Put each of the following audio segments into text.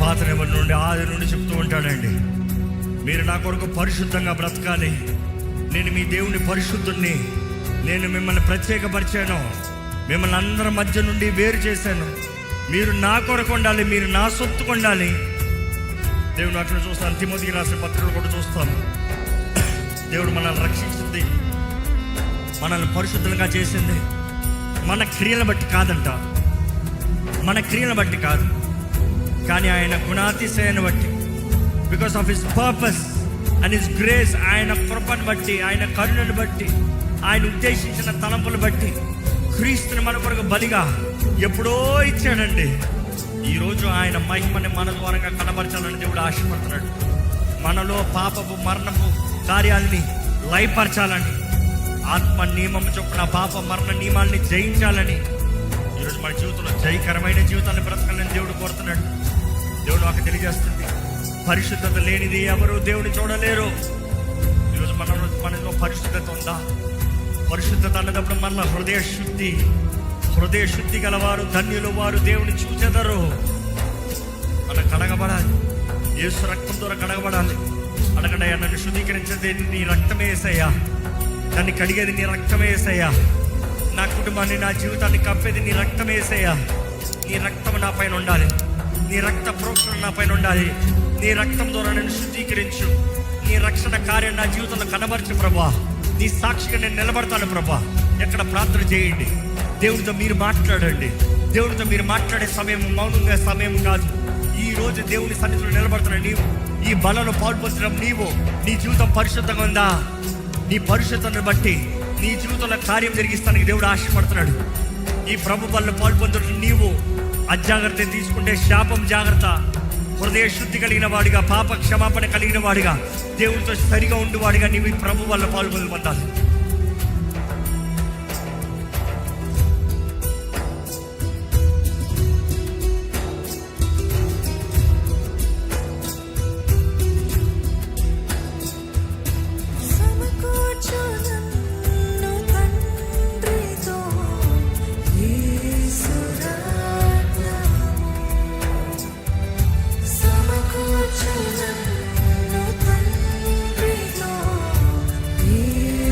పాత నిబంధన నుండి ఆది నుండి చెప్తూ ఉంటాడండి, మీరు నా కొరకు పరిశుద్ధంగా బ్రతకాలి, నేను మీ దేవుని పరిశుద్ధుణ్ణి, నేను మిమ్మల్ని ప్రత్యేకపరిచాను, మిమ్మల్ని అందరి మధ్య నుండి వేరు చేశాను, మీరు నా కొరకు ఉండాలి, మీరు నా సొత్తుకు ఉండాలి. దేవుడు అక్కడ చూస్తాను, తిమోతికి రాసిన పత్రికలు కూడా చూస్తాను. దేవుడు మనల్ని రక్షించింది, మనల్ని పరిశుద్ధంగా చేసింది మన క్రియలను బట్టి కాదంట, మన క్రియలను బట్టి కాదు, కానీ ఆయన గుణాతిశయాన్ని బట్టి, because of his purpose and his grace, ఆయన కృపను బట్టి, ఆయన కరుణను బట్టి, ఆయన ఉద్దేశించిన తలంపులు బట్టి క్రీస్తుని మన కొరకు బలిగా ఎప్పుడో ఇచ్చాడండి. ఈరోజు ఆయన మహిమని మన ద్వారంగా కనబరచాలని దేవుడు ఆశపడుతున్నాడు. మనలో పాపపు మరణపు కార్యాలని లయపరచాలని, ఆత్మ నియమము చొప్పున పాప మరణ నియమాల్ని జయించాలని, ఈరోజు మన జీవితంలో జయకరమైన జీవితాన్ని బ్రతకాలని దేవుడు కోరుతున్నాడు. దేవుడు నాకు తెలియజేస్తుంది, పరిశుద్ధత లేనిది ఎవరు దేవుని చూడలేరు. ఈరోజు మనలో పరిశుద్ధత ఉందా? పరిశుద్ధత అన్నదప్పుడు మన హృదయ శుద్ధి గలవారు ధన్యులు, వారు దేవుని చూచెదరు. మనం కడగబడాలి, యేసు రక్తం ద్వారా కడగబడాలి. అడగడయ్యా, నన్ను శుద్ధీకరించేది నీ రక్తమే యేసయ్యా, నన్ను కడిగేది నీ రక్తమే యేసయ్యా, నా కుటుంబాన్ని నా జీవితాన్ని కప్పేది నీ రక్తమే యేసయ్యా. నీ రక్తం నా పైన ఉండాలి, నీ రక్త ప్రోక్షణ నా పైన ఉండాలి. నీ రక్తం ద్వారా నన్ను శుద్ధీకరించు, నీ రక్షణ కార్యం నా జీవితంలో కనబరచు ప్రభా. నీ సాక్షిగా నేను నిలబడతాను ప్రభా. ఎక్కడ ప్రార్థన చేయండి, దేవుడితో మీరు మాట్లాడండి. దేవుడితో మీరు మాట్లాడే సమయం మౌనంగా సమయం కాదు. ఈ రోజు దేవుని సన్నిధిలో నిలబడుతున్నా నీవు, ఈ బలలో పాల్పొందడం నీవు. నీ జీవితం పరిశుద్ధంగా ఉందా? నీ పరిశుద్ధతను బట్టి నీ జీవితంలో కార్యం జరిగిస్తానికి దేవుడు ఆశపడుతున్నాడు. ఈ ప్రభు బలలో పాల్పొందడం నీవు అజాగ్రత్త తీసుకుంటే శాపం జాగ్రత్త. హృదయ శుద్ధి కలిగిన వాడిగా, పాప క్షమాపణ కలిగిన వాడిగా, దేవుడితో సరిగా ఉండువాడిగా నీవు ఈ ప్రభు వల్ల పాల్పొందాలి.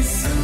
So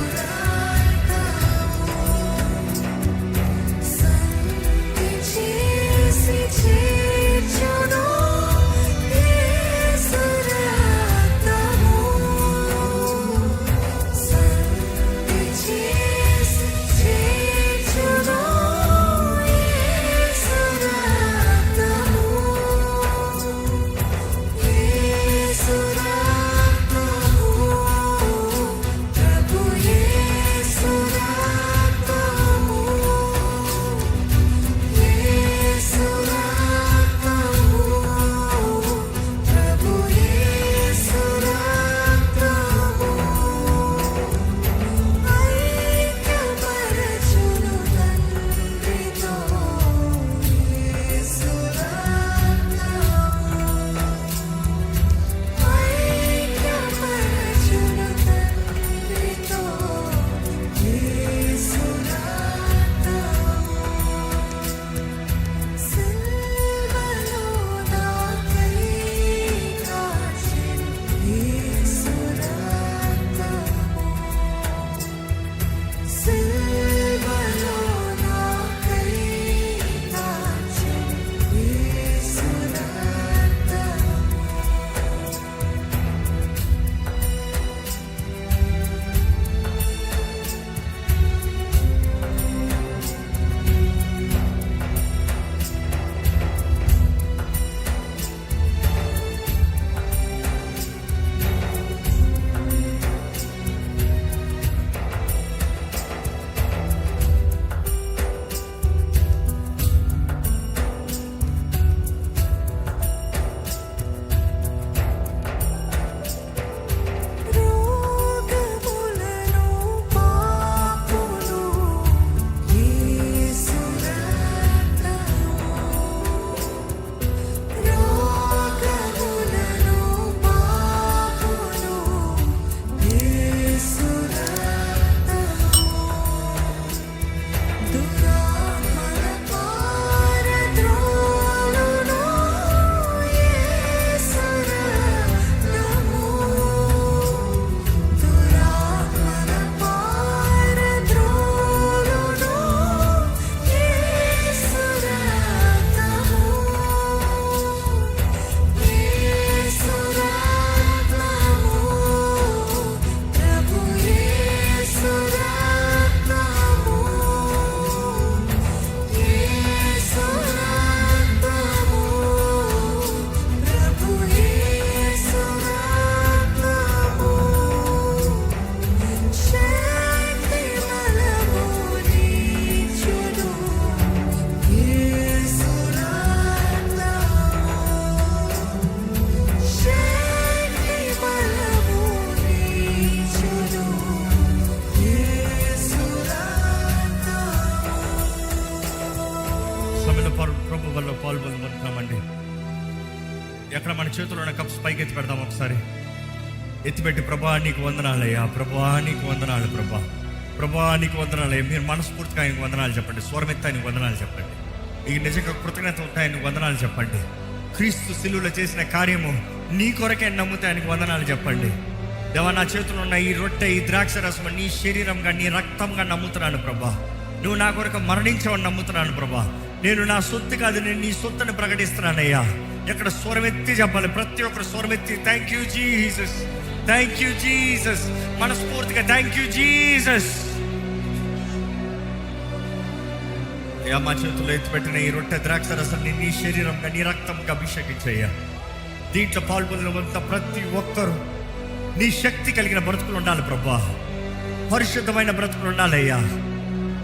ఎక్కడ మన చేతుల్లో ఉన్న కప్స్ పైకి ఎత్తి పెడదాం ఒకసారి. ఎత్తిపెట్టి ప్రభా నీకు వందనాలయ్యా, ప్రభా నీకు వందనాలు, ప్రభా నీకు వందనాలయ్యా. మీరు మనస్ఫూర్తిగా ఆయనకు వందనాలు చెప్పండి. స్వరమెత్తి ఆయనకు వందనాలు చెప్పండి. ఈ నిజంగా కృతజ్ఞత ఉంటాయి ఆయనకు వందనాలు చెప్పండి. క్రీస్తు శిలువలో చేసిన కార్యము నీ కొరకే నమ్మితే ఆయనకు వందనాలు చెప్పండి. దేవా, నా చేతుల్లో ఉన్న ఈ రొట్టె, ఈ ద్రాక్ష రసం నీ శరీరంగా, నీ రక్తంగా నమ్ముతున్నాను ప్రభా. నువ్వు నా కొరకు మరణించావని నమ్ముతున్నాను ప్రభా. నేను నా సొత్తు కాదు, నేను నీ సొత్తుని ప్రకటిస్తున్నానయ్యా. ఎక్కడ స్వరమెత్తి చెప్పాలి, ప్రతి ఒక్కరు స్వరమెత్తి thank you Jesus, thank you Jesus, మనస్ఫూర్తిగా థ్యాంక్ యూ జీసస్. మా చేతుల్లో ఎత్తిపెట్టిన ఈ రొట్టె ద్రాక్ష రసాన్ని నీ శరీరంగా, నీ రక్తంగా అభిషేకించయ్యా. దీంట్లో పాల్గొన్న ప్రతి ఒక్కరూ నీ శక్తి కలిగిన బ్రతుకులు ఉండాలి ప్రభా. పరిశుద్ధమైన బ్రతుకులు ఉండాలయ్యా.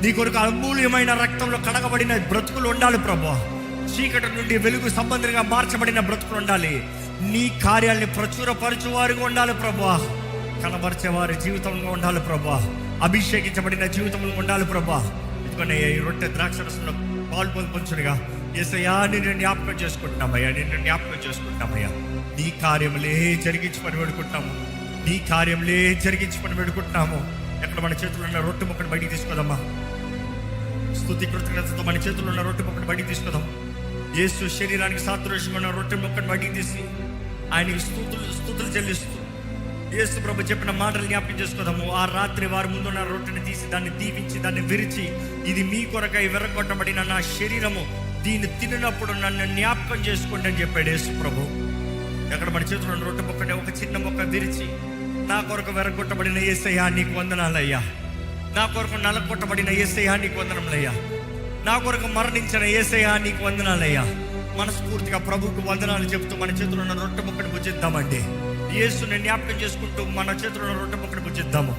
నీ కొరకు అమూల్యమైన రక్తంలో కడగబడిన బ్రతుకులు ఉండాలి ప్రభా. చీకటి నుండి వెలుగు సంబంధంగా మార్చబడిన బ్రతుకులు ఉండాలి. నీ కార్యాలని ప్రచురపరచు వారిగా ఉండాలి ప్రభా. కనబరిచే వారి జీవితంలో ఉండాలి ప్రభా. అభిషేకించబడిన జీవితంలో ఉండాలి ప్రభా. ఇదిగోనే ఈ రొట్టె ద్రాక్ష రసంలో పాల్పొంచుడుగా యేసయ్యా నిన్ను జ్ఞాపకం చేసుకుంటున్నామయ్యా, నిన్ను జ్ఞాపకం చేసుకుంటున్నామయ్యా. నీ కార్యములే జరిగించి పని పెడుకుంటాము, నీ కార్యములే జరిగించి పని పెడుకుంటున్నాము. ఎక్కడ మన చేతుల్లో ఉన్న రొట్టె ముక్కను బయటికి తీసుకోదమ్మా. స్తుతి కృతజ్ఞతతో మన చేతుల్లో ఉన్న రొట్టె ముక్కను బయటికి తీసుకోదాం. యేసు శరీరానికి సాదృశ్యంగా ఉన్న రొట్టె ముక్కను బయటికి తీసి ఆయనకి స్తుతులు చెల్లిస్తూ యేసు ప్రభు చెప్పిన మాటలు జ్ఞాపకం చేసుకోదాము. ఆ రాత్రి వారి ముందున్న రొట్టెని తీసి దాన్ని దీవించి దాన్ని విరిచి, ఇది మీ కొరకై విరగొట్టబడిన నా శరీరము, దీన్ని తిన్నప్పుడు నన్ను జ్ఞాపకం చేసుకోండి అని చెప్పాడు యేసు ప్రభు. ఎక్కడ మన చేతుల్లో ఉన్న రొట్టె ముక్కని ఒక చిన్న మొక్క విరిచి, నా కొరకు విరగొట్టబడిన యేసయ్యా నీకు వందనాలయ్యా, నా కొరకు నలగొట్టబడిన యేసయ్యా నీకు వందనములయ్యా, నా కొరకు మరణించిన యేసయ్యా నీకు వందనాలయ్యా. మనస్ఫూర్తిగా ప్రభువుకు వందనాలు చెప్తూ మన చేతుల్లో ఉన్న రొట్టె ముక్కని భుజిద్దామండి. యేసుని జ్ఞాపకం చేసుకుంటూ మన చేతుల్లో ఉన్న రొట్టె ముక్కని భుజిద్దాము.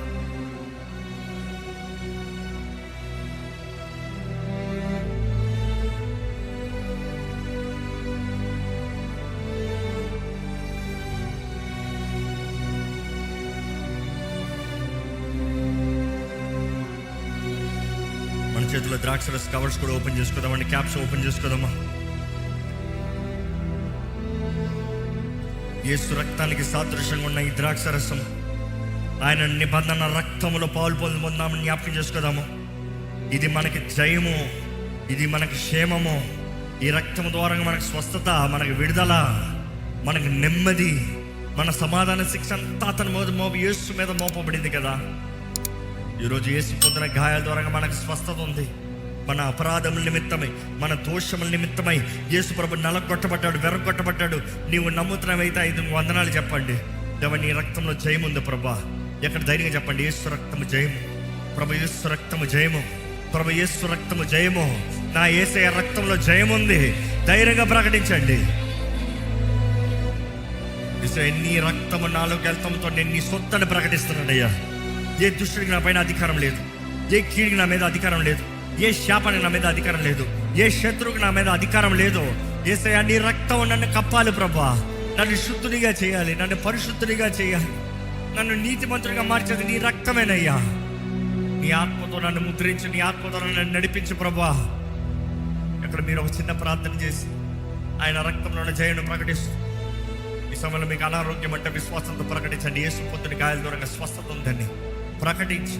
మన చేతిలో ద్రాక్షరస కవర్స్ కూడా ఓపెన్ చేసుకోదామండి, క్యాప్స్ ఓపెన్ చేసుకోదామా. యేసు రక్తానికి సాదృశ్యంగా ఉన్న ఈ ద్రాక్షరసం ఆయన నిబంధన రక్తములో పాలు పొందుకుందామని జ్ఞాపకం చేసుకోదాము. ఇది మనకి జయము, ఇది మనకి క్షేమము. ఈ రక్తము ద్వారా మనకు స్వస్థత, మనకు విడుదల, మనకు నెమ్మది, మన సమాధాన శిక్ష అంతా అతని యేసు మీద మోపబడింది కదా. ఈరోజు యేసు పొందిన గాయాల ద్వారా మనకు స్వస్థత ఉంది. మన అపరాధముల నిమిత్తమై, మన దోషముల నిమిత్తమై యేసు ప్రభు నలగొట్టబడ్డాడు, వెరగొట్టబడ్డాడు. నీవు నమ్ముతున్నావైతే 5 వందనాలు చెప్పండి. దేవా నీ రక్తంలో జయం ఉంది ప్రభా. ఎక్కడ ధైర్యంగా చెప్పండి, యేసు రక్తము జయము, ప్రభు యేసు రక్తము జయము, ప్రభు యేసు రక్తము జయము, నా యేసయ్య రక్తంలో జయం ఉంది. ధైర్యంగా ప్రకటించండి. నీ రక్తము నాలోకి వెళ్తాంతో నేను నీ సొత్తని ప్రకటిస్తున్నానయ్యా. ఏ దుష్టుడికి నా పైన అధికారం లేదు, ఏ కీడికి నా మీద అధికారం లేదు, ఏ శాపానికి నా మీద అధికారం లేదు, ఏ శత్రువుకి నా మీద అధికారం లేదు. యేసయ్యా నీ రక్తం నన్ను కప్పాలి ప్రభా. నన్ను శుద్ధునిగా చేయాలి, నన్ను పరిశుద్ధునిగా చేయాలి, నన్ను నీతిమంతుడిగా మార్చేది నీ రక్తమేనయ్యా. నీ ఆత్మతో నన్ను ముద్రించి, నీ ఆత్మతో నన్ను నడిపించు ప్రభా. ఇక్కడ మీరు ఒక చిన్న ప్రార్థన చేసి ఆయన రక్తంలో ఉన్న జయను ప్రకటిస్తూ, ఈ సమయంలో మీకు అనారోగ్యం అంటే విశ్వాసంతో ప్రకటించండి. యేసు పొద్దున గాయాల దూరంగా స్వస్థత ఉందని ప్రకటించి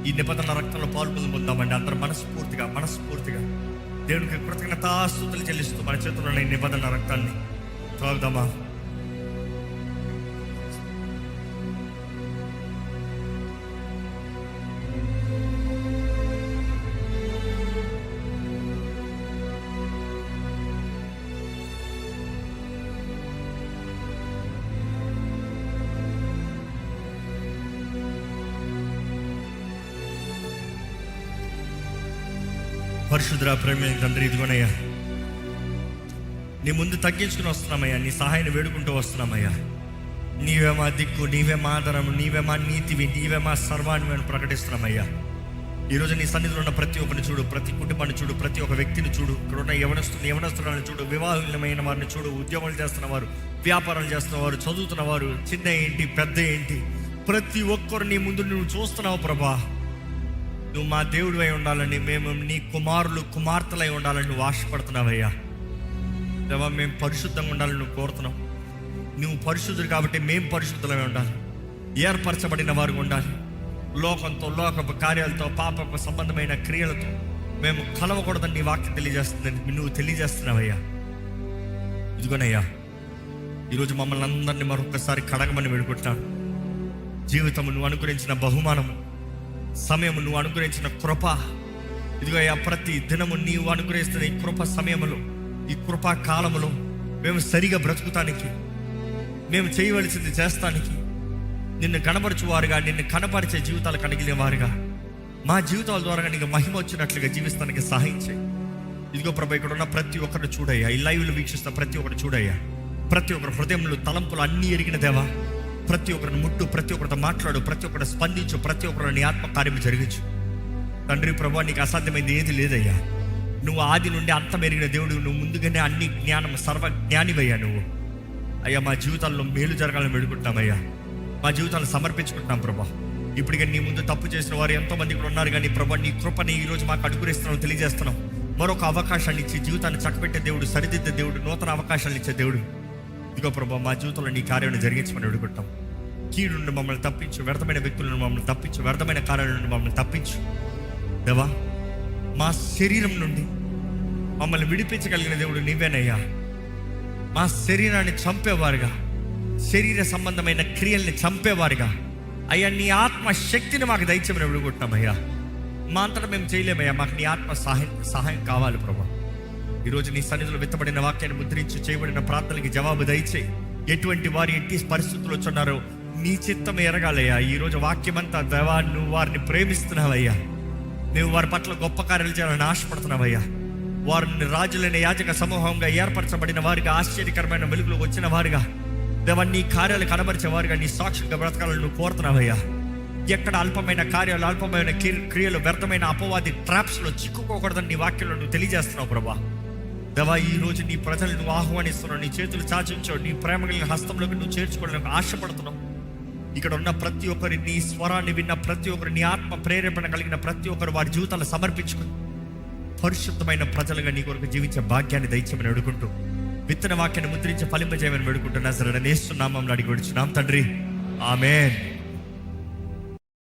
ఈ నిబంధన రక్తంలో పాల్పొందామండి. అందరూ మనస్ఫూర్తిగా దేవునికి కృతజ్ఞతాస్తుతులు చెల్లిస్తూ మన చేతుల్లో ఈ నిబంధన రక్తాన్ని త్రాగుదామా. పరిశుద్ధ ప్రేమ తండ్రి, ఇదిగోనయ్యా నీ ముందు తగ్గించుకుని వస్తున్నామయ్యా, నీ సహాయాన్ని వేడుకుంటూ వస్తున్నామయ్యా. నీవే మా దిక్కు, నీవే మా ఆధారము, నీవే మా నీతివి, నీవే మా సర్వాన్ని మేము ప్రకటిస్తున్నామయ్యా. ఈరోజు నీ సన్నిధిలో ఉన్న ప్రతి ఒక్కరిని చూడు, ప్రతి కుటుంబాన్ని చూడు, ప్రతి ఒక్క వ్యక్తిని చూడు. ఇక్కడ ఉన్న యవనస్తులను చూడు, వివాహమైన వారిని చూడు, ఉద్యోగాలు చేస్తున్నవారు, వ్యాపారాలు చేస్తున్నవారు, చదువుతున్నవారు, చిన్న ఏంటి పెద్ద ఏంటి, ప్రతి ఒక్కరు నీ ముందు నువ్వు చూస్తున్నావు ప్రభా. నువ్వు మా దేవుడు అయి ఉండాలని, మేము నీ కుమారులు కుమార్తెలై ఉండాలని నువ్వు ఆశపడుతున్నావయ్యా. దేవా, మేము పరిశుద్ధంగా ఉండాలని నువ్వు కోరుతున్నాం. నువ్వు పరిశుద్ధుడు కాబట్టి మేము పరిశుద్ధులమే ఉండాలి, ఏర్పరచబడిన వారు ఉండాలి. లోకంతో, లోకపు కార్యాలతో, పాపపు సంబంధమైన క్రియలతో మేము కలవకూడదని నీ వాక్యం తెలియజేస్తుందని నువ్వు తెలియజేస్తున్నావయ్యా. ఇదిగోనయ్యా, ఈరోజు మమ్మల్ని అందరినీ మరొకసారి కడగమని వేడుకుంటున్నాను. జీవితము నువ్వు అనుగ్రహించిన బహుమానము, సమయము నువ్వు అనుగ్రహించిన కృప, ఇదిగో అయ్యా, ప్రతి దినము నీవు అనుగ్రహిస్తున్న ఈ కృప సమయములో, ఈ కృపా కాలములో మేము సరిగా బ్రతుకుతానికి, మేము చేయవలసింది చేస్తానికి, నిన్ను కనపరచువారుగా, నిన్ను కనపరిచే జీవితాలు కలిగిన వారుగా, మా జీవితాల ద్వారా నీకు మహిమ వచ్చినట్లుగా జీవిస్తానికి సహాయం చేయి. ఇదిగో ప్రభు, ఇక్కడ ఉన్న ప్రతి ఒక్కరిని చూడయ్యా, ఈ లైవ్లో వీక్షిస్తున్న ప్రతి ఒక్కరు చూడయ్యా. ప్రతి ఒక్కరు హృదయంలో తలంపులు అన్నీ ఎరిగిన దేవా, ప్రతి ఒక్కరిని ముట్టు, ప్రతి ఒక్కరితో మాట్లాడు, ప్రతి ఒక్కరు స్పందించు, ప్రతి ఒక్కరు నీ ఆత్మ కార్యము జరిగించు. తండ్రి ప్రభు, నీకు అసాధ్యమైంది ఏది లేదయ్యా. నువ్వు ఆది నుండి అంతం ఎరిగిన దేవుడు, నువ్వు ముందుగానే అన్ని జ్ఞానం, సర్వ జ్ఞానివయ్యా నువ్వు. అయ్యా, మా జీవితాల్లో మేలు జరగాలని వేడుకుంటున్నామయ్యా. మా జీవితాలను సమర్పించుకుంటున్నాం ప్రభా. ఇప్పటికే నీ ముందు తప్పు చేసిన వారు ఎంతోమంది ఇక్కడ ఉన్నారు, కానీ ప్రభా, నీ కృపని ఈరోజు మాకు అనుగ్రహిస్తున్నావు, తెలియజేస్తున్నాం. మరొక అవకాశాన్ని ఇచ్చి జీవితాన్ని చక్కబెట్టే దేవుడు, సరిదిద్దే దేవుడు, నూతన అవకాశాలు ఇచ్చే దేవుడు. ఇదిగో ప్రభా, మా జీవితంలో నీ కార్యాలను జరిగించమని అడుగుతాం. కీడు నుండి మమ్మల్ని తప్పించు, వ్యర్థమైన వ్యక్తుల నుండి మమ్మల్ని తప్పించు, వ్యర్థమైన కార్యాల నుండి మమ్మల్ని తప్పించు దేవా. మా శరీరం నుండి మమ్మల్ని విడిపించగలిగిన దేవుడు నీవేనయ్యా. మా శరీరాన్ని చంపేవారుగా, శరీర సంబంధమైన క్రియల్ని చంపేవారుగా అయ్యా, నీ ఆత్మ శక్తిని మాకు దయచేయమని అడుగుతున్నామయ్యా. మా అంతటా మేము చేయలేమయ్యా, మాకు నీ ఆత్మ సహాయం కావాలి ప్రభా. ఈరోజు నీ సన్నిధిలో విత్తబడిన వాక్యాన్ని ముద్రించి చేయబడిన ప్రార్థనలకి జవాబు దయచేయి. ఎటువంటి వారు ఎట్టి పరిస్థితులు వచ్చున్నారో నీ చిత్తం ఎరగాలయ్యా. ఈరోజు వాక్యమంతా దేవా, నువ్వు వారిని ప్రేమిస్తున్నావయ్యా. నువ్వు వారి పట్ల గొప్ప కార్యాలు చేయాలని ఆశపడుతున్నావయ్యా. వారిని రాజులైన యాజక సమూహంగా ఏర్పరచబడిన వారిగా, ఆశ్చర్యకరమైన వెలుగులో వచ్చిన వారుగా దేవా, నీ కార్యాలు కనబరిచే వారుగా, నీ సాక్షిగా బ్రతకాలని నువ్వు కోరుతున్నావయ్యా. ఎక్కడ అల్పమైన కార్యాలు, అల్పమైన క్రియలు, వ్యర్థమైన అపవాది ట్రాప్స్లో చిక్కుకోకూడదని నీ వాక్యంలో నువ్వు తెలియజేస్తున్నావు ప్రభా. దేవా, ఈ రోజు నీ ప్రజలు నువ్వు ఆహ్వానిస్తున్నావు, నీ చేతులు చాచించావు, నీ ప్రేమ కలిగిన హస్తంలోకి నువ్వు చేర్చుకోవడానికి ఆశపడుతున్నావు. ఇక్కడ ఉన్న ప్రతి ఒక్కరి నీ స్వరాన్ని విన్న ప్రతి ఒక్కరు, నీ ఆత్మ ప్రేరేపణ కలిగిన ప్రతి ఒక్కరు వారి జీవితాలు సమర్పించుకుని పరిశుద్ధమైన ప్రజలుగా నీ కొరకు జీవించే భాగ్యాన్ని దయచేయమని అడుగుంటూ, విత్తన వాక్యాన్ని ముద్రించి ఫలింపజేయమని వేడుకుంటున్నా. సరే, యేసు నామములో అడిగి వేడుచున్నాం తండ్రి, ఆమేన్.